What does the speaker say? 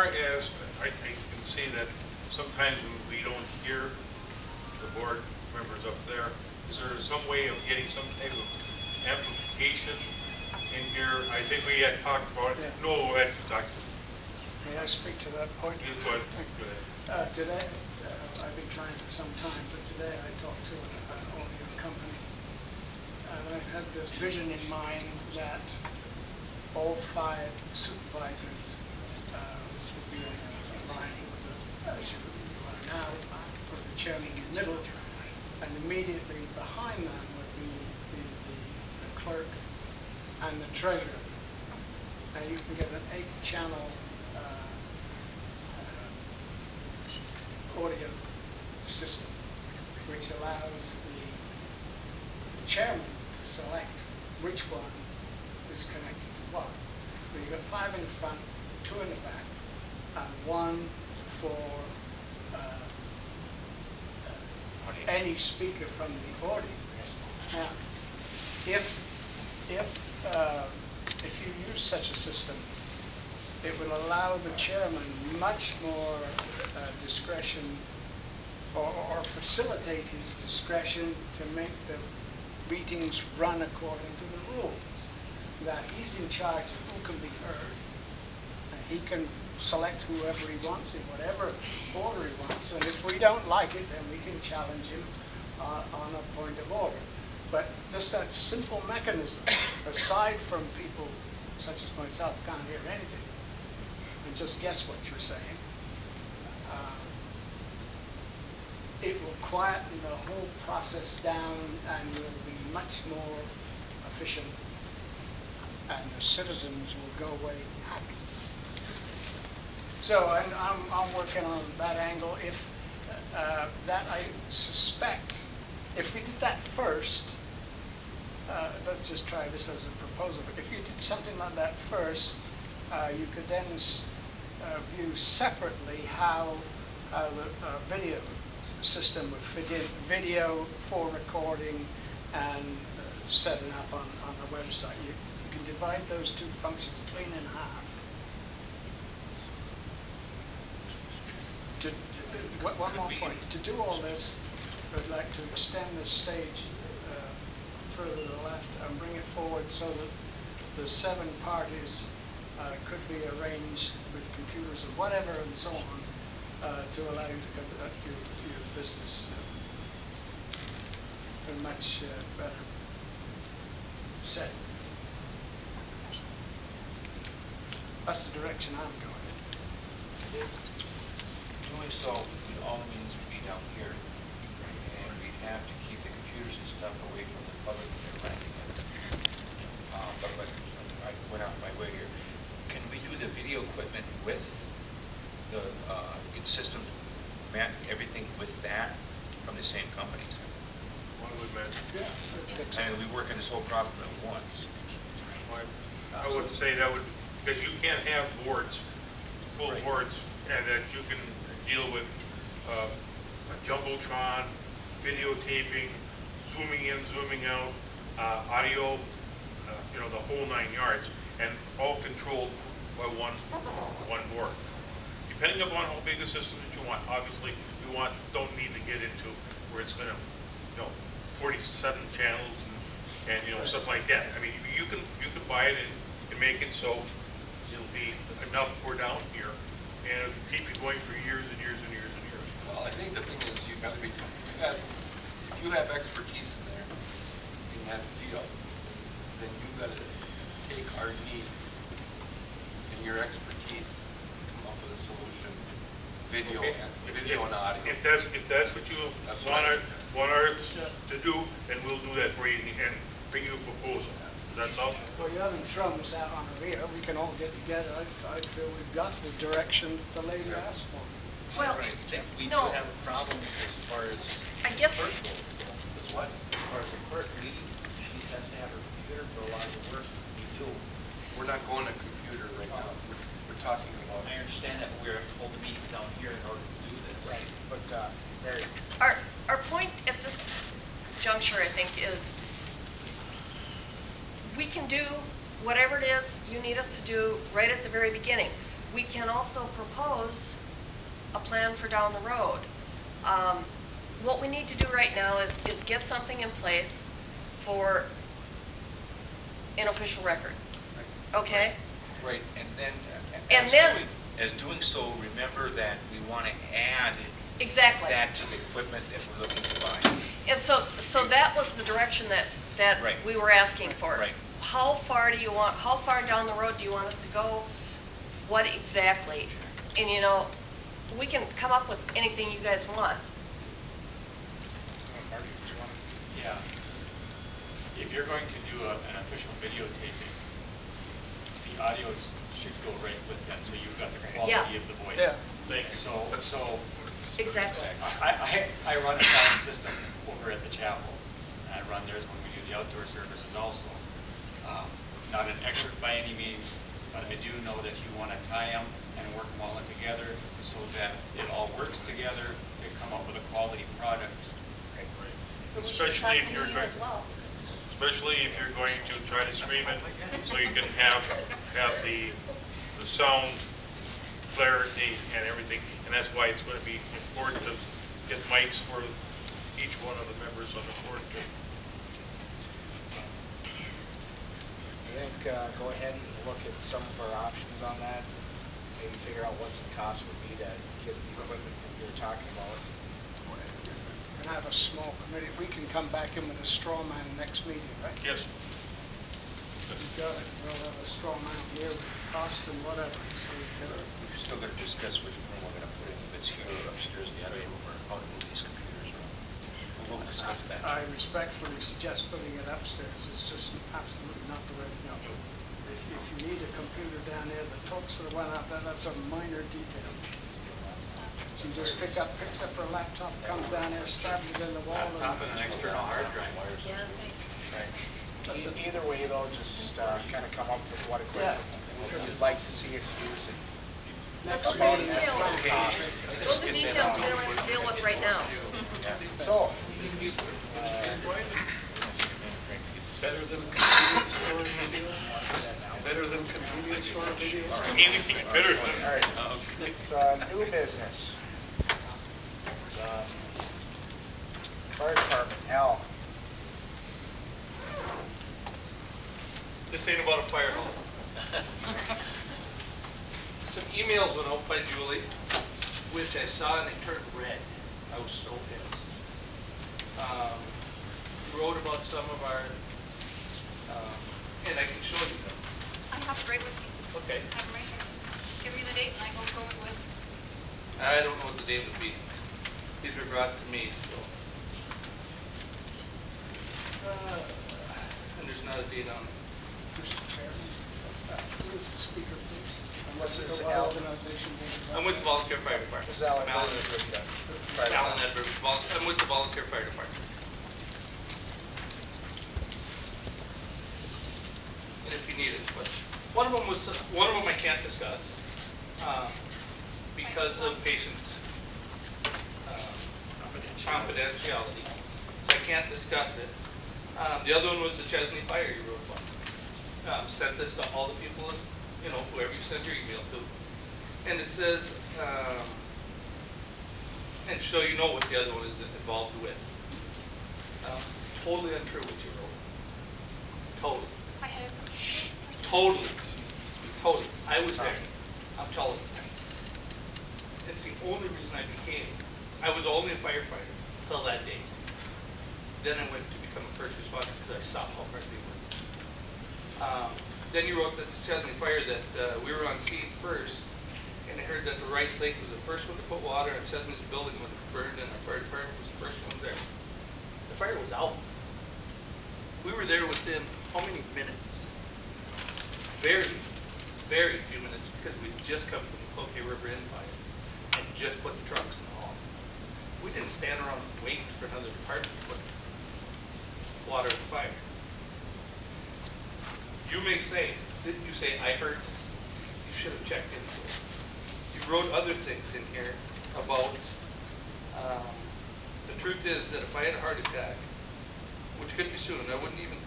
far as, I can see that sometimes we don't hear the board members up there. Is there some way of getting some type of amplification in here? I think we had talked about it. Yeah. No, may I speak to that point? Go ahead. Today, I've been trying for some time, but today I talked to an audio company, and I had this vision in mind that all 5 supervisors would be in a line with the now with the chairman in the middle, and immediately behind them would be the clerk and the treasurer. Now you can get an 8-channel audio system, which allows the chairman to select which one is connected to what. So you've got 5 in the front, 2 in the back, and 1 for any speaker from the audience. Now, if you use such a system, it will allow the chairman much more discretion, or facilitate his discretion to make the meetings run according to the rules. That he's in charge of who can be heard, and he can select whoever he wants in whatever order he wants, and if we don't like it, then we can challenge him on a point of order. But just that simple mechanism, aside from people such as myself can't hear anything and just guess what you're saying, it will quieten the whole process down and will be much more efficient, and the citizens will go away happy. So I'm working on that angle. If that, I suspect, if we did that first, let's just try this as a proposal, but if you did something like that first, you could then view separately how the video system would fit in, video for recording and setting up on the website. You can divide those 2 functions clean in half. One more point. To do all this, I'd like to extend the stage further to the left and bring it forward so that the 7 parties could be arranged with computers or whatever and so on to allow you to conduct your business in a much better setting. That's the direction I'm going. Only so all the meetings would be down here, and we'd have to keep the computers and stuff away from the public when they're renting it. But I went out my way here. Can we do the video equipment with the systems, everything with that from the same companies? One would imagine. Yeah. I mean, we work in this whole problem at once. I would say that would, because you can't have boards, full boards, and that you can deal with a jumbotron, videotaping, zooming in, zooming out, audio, the whole 9 yards, and all controlled by one board. Depending upon how big a system that you want, obviously we don't need to get into where it's going to, 47 channels and stuff like that. I mean, you can buy it and make it so it'll be enough for down here, and it'll keep you going for years and years and years and years. Well, I think the thing is if you have expertise in there in that field, then you've got to take our needs and your expertise and come up with a solution, video and audio. If that's what you want us to do, then we'll do that for you and bring you a proposal. Does that sound? Well, you haven't thrown us out on a rear. We can all get together. I feel we've got the direction the lady asked for. Well, we do have a problem as far as I guess clerk goes. As what? As far as the clerk, she has to have her computer for a lot of the work we do. We're not going to computer right now. We're talking about. I understand that, but we have to hold the meetings down here in order to do this. Right. But Mary. Our point at this juncture, I think, is we can do whatever it is you need us to do right at the very beginning. we can also propose a plan for down the road. What we need to do right now is get something in place for an official record, okay? Right, and then, And then- as doing so, remember that we want to add Exactly. that to the equipment that we're looking to buy. And so that was the direction that Right. we were asking for. Right. How far down the road do you want us to go? What exactly? And you know, we can come up with anything you guys want. Marty, did you want to? Yeah. If you're going to do an official videotaping, the audio should go right with them, so you've got the Yeah. quality of the voice Yeah. thing. So Exactly. I run a sound system over at the chapel. I run theirs when we do the outdoor services also. Not an expert by any means, but I do know that you want to tie them and work them all in together so that it all works together to come up with a quality product. So we should be Especially if talking you're to you going, as well. especially if you're going to try to stream it, so you can have the sound clarity and everything. And that's why it's going to be important to get mics for each one of the members on the board. I think go ahead and look at some of our options on that. Maybe figure out what some cost would be to get the equipment that you're talking about. And have a small committee. We can come back in with a straw man next meeting, right? Yes. We've got it. We'll have a straw man here with cost and whatever. So we can, We're still going to discuss which room we're going to put in, if it's here or upstairs in the other room, or how to move these computers around. We'll discuss that. I respectfully suggest putting it upstairs. It's just absolutely not the way to go. If you need a computer down there that talks to the one out there, that's a minor detail. She just picks up her laptop, comes down there, stabs it in the wall. Laptop and an external hard drive. Yeah. Right. Either way though, just kind of come up with what equipment you'd like to see us use it. Those Next are meeting, details. Okay. Those are details we don't have to deal with right now. So, Better than continuous sort of video? Better than continuous sort of video? Anything better than. all right, it's new business. It's fire department, Al. This ain't about a fire hall. Some emails went out by Julie, which I saw and they turned red. I was so pissed. Wrote about some of our, and I can show you them. I have it right with me. Okay. I have it right here. Give me the date and I will go with. I don't know what the date would be. These were brought to me, so. And there's not a date on it. Mr. Chairman, who is the speaker, please? This is What Al. organization did it? I'm with the Volunteer Fire Department. This is Alan Alan Edwards with the fire Alan department. Edwards, I'm with the Volunteer Fire Department. And if you need it, but one of them I can't discuss, because of patient confidentiality. So I can't discuss it. The other one was the Chesney Fire you wrote about. Sent this to all the people, you know, whoever you send your email to. And it says, and so you know what the other one is involved with. Totally untrue what you wrote. Totally. I have. Totally. Totally. I was there. I'm telling you. It's the only reason I was only a firefighter until that day. Then I went to become a first responder because I saw how hard they were. Then you wrote that to Chesney Fire that we were on scene first, and I heard that the Rice Lake was the first one to put water on Chesney's building when it burned, and the fire department was the first one there. The fire was out. We were there within how many minutes? Very, very few minutes, because we'd just come from the Cloquet River Inn fire and just put the trucks in the hall. We didn't stand around and wait for another department to put water in the fire. You may say, didn't you say, I heard this? You should have checked into it. You wrote other things in here about, the truth is that if I had a heart attack, which could be soon, I wouldn't even